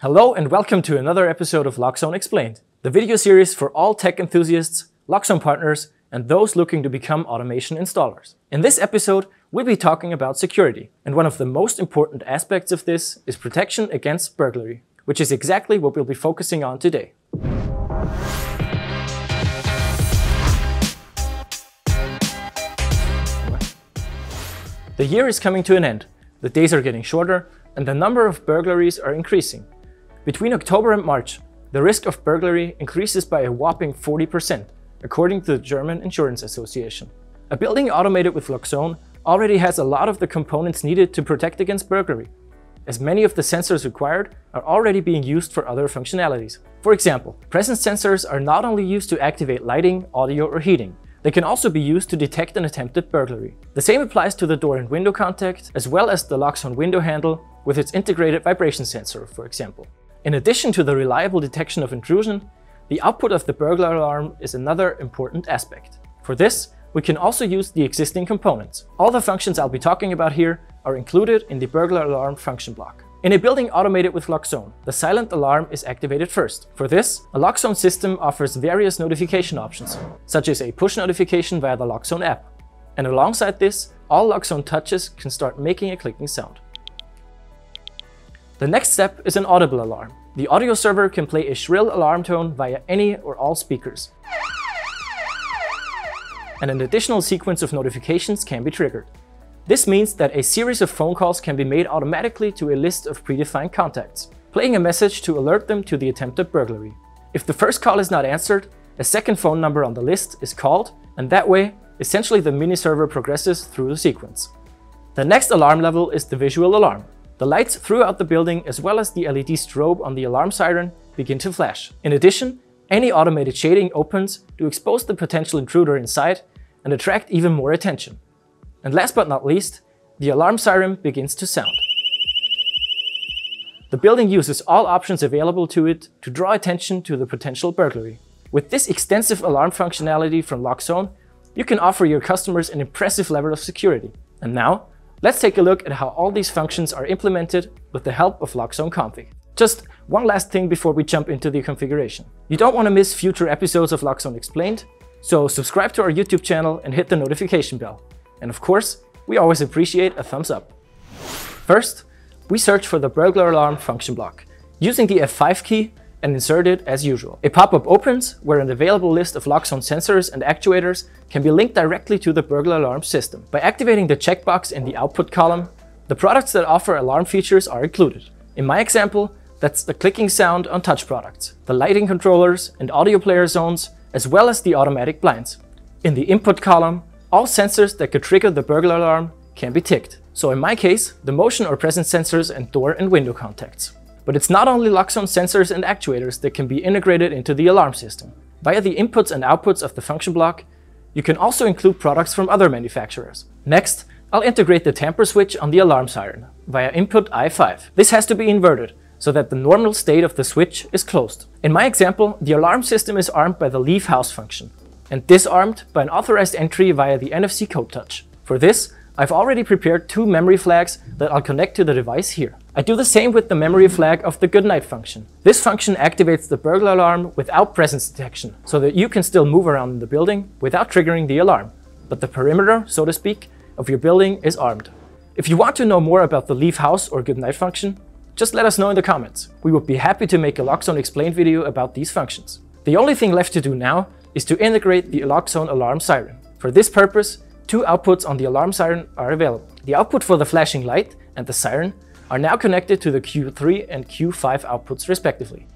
Hello and welcome to another episode of Loxone Explained, the video series for all tech enthusiasts, Loxone partners, and those looking to become automation installers. In this episode, we'll be talking about security, and one of the most important aspects of this is protection against burglary, which is exactly what we'll be focusing on today. The year is coming to an end, the days are getting shorter, and the number of burglaries are increasing. Between October and March, the risk of burglary increases by a whopping 40%, according to the German Insurance Association. A building automated with Loxone already has a lot of the components needed to protect against burglary, as many of the sensors required are already being used for other functionalities. For example, presence sensors are not only used to activate lighting, audio, or heating, they can also be used to detect an attempted burglary. The same applies to the door and window contact, as well as the Loxone window handle with its integrated vibration sensor, for example. In addition to the reliable detection of intrusion, the output of the burglar alarm is another important aspect. For this, we can also use the existing components. All the functions I'll be talking about here are included in the burglar alarm function block. In a building automated with Loxone, the silent alarm is activated first. For this, a Loxone system offers various notification options, such as a push notification via the Loxone app. And alongside this, all Loxone touches can start making a clicking sound. The next step is an audible alarm. The audio server can play a shrill alarm tone via any or all speakers. And an additional sequence of notifications can be triggered. This means that a series of phone calls can be made automatically to a list of predefined contacts, playing a message to alert them to the attempted burglary. If the first call is not answered, a second phone number on the list is called, and that way, essentially the mini server progresses through the sequence. The next alarm level is the visual alarm. The lights throughout the building, as well as the LED strobe on the alarm siren, begin to flash. In addition, any automated shading opens to expose the potential intruder inside and attract even more attention. And last but not least, the alarm siren begins to sound. The building uses all options available to it to draw attention to the potential burglary. With this extensive alarm functionality from Loxone, you can offer your customers an impressive level of security. And now, let's take a look at how all these functions are implemented with the help of Loxone Config. Just one last thing before we jump into the configuration. You don't want to miss future episodes of Loxone Explained, so subscribe to our YouTube channel and hit the notification bell. And of course, we always appreciate a thumbs up. First, we search for the burglar alarm function block, using the F5 key and insert it as usual. A pop-up opens where an available list of Loxone sensors and actuators can be linked directly to the burglar alarm system. By activating the checkbox in the output column, the products that offer alarm features are included. In my example, that's the clicking sound on touch products, the lighting controllers and audio player zones, as well as the automatic blinds. In the input column, all sensors that could trigger the burglar alarm can be ticked. So in my case, the motion or presence sensors and door and window contacts. But it's not only Loxone sensors and actuators that can be integrated into the alarm system. Via the inputs and outputs of the function block, you can also include products from other manufacturers. Next, I'll integrate the tamper switch on the alarm siren via input I5. This has to be inverted so that the normal state of the switch is closed. In my example, the alarm system is armed by the leave house function and disarmed by an authorized entry via the NFC code touch. For this, I've already prepared two memory flags that I'll connect to the device here. I do the same with the memory flag of the goodnight function. This function activates the burglar alarm without presence detection, so that you can still move around in the building without triggering the alarm. But the perimeter, so to speak, of your building is armed. If you want to know more about the leave house or goodnight function, just let us know in the comments. We would be happy to make a Loxone Explained video about these functions. The only thing left to do now is to integrate the Loxone alarm siren. For this purpose, two outputs on the alarm siren are available. The output for the flashing light and the siren are now connected to the Q3 and Q5 outputs respectively.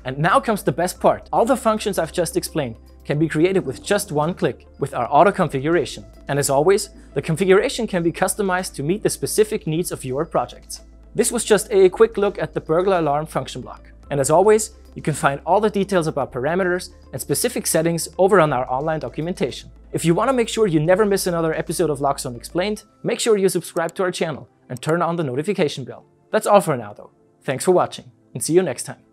And now comes the best part. All the functions I've just explained can be created with just one click with our auto configuration. And as always, the configuration can be customized to meet the specific needs of your projects. This was just a quick look at the burglar alarm function block. And as always, you can find all the details about parameters and specific settings over on our online documentation. If you want to make sure you never miss another episode of Loxone Explained, make sure you subscribe to our channel and turn on the notification bell. That's all for now though. Thanks for watching and see you next time.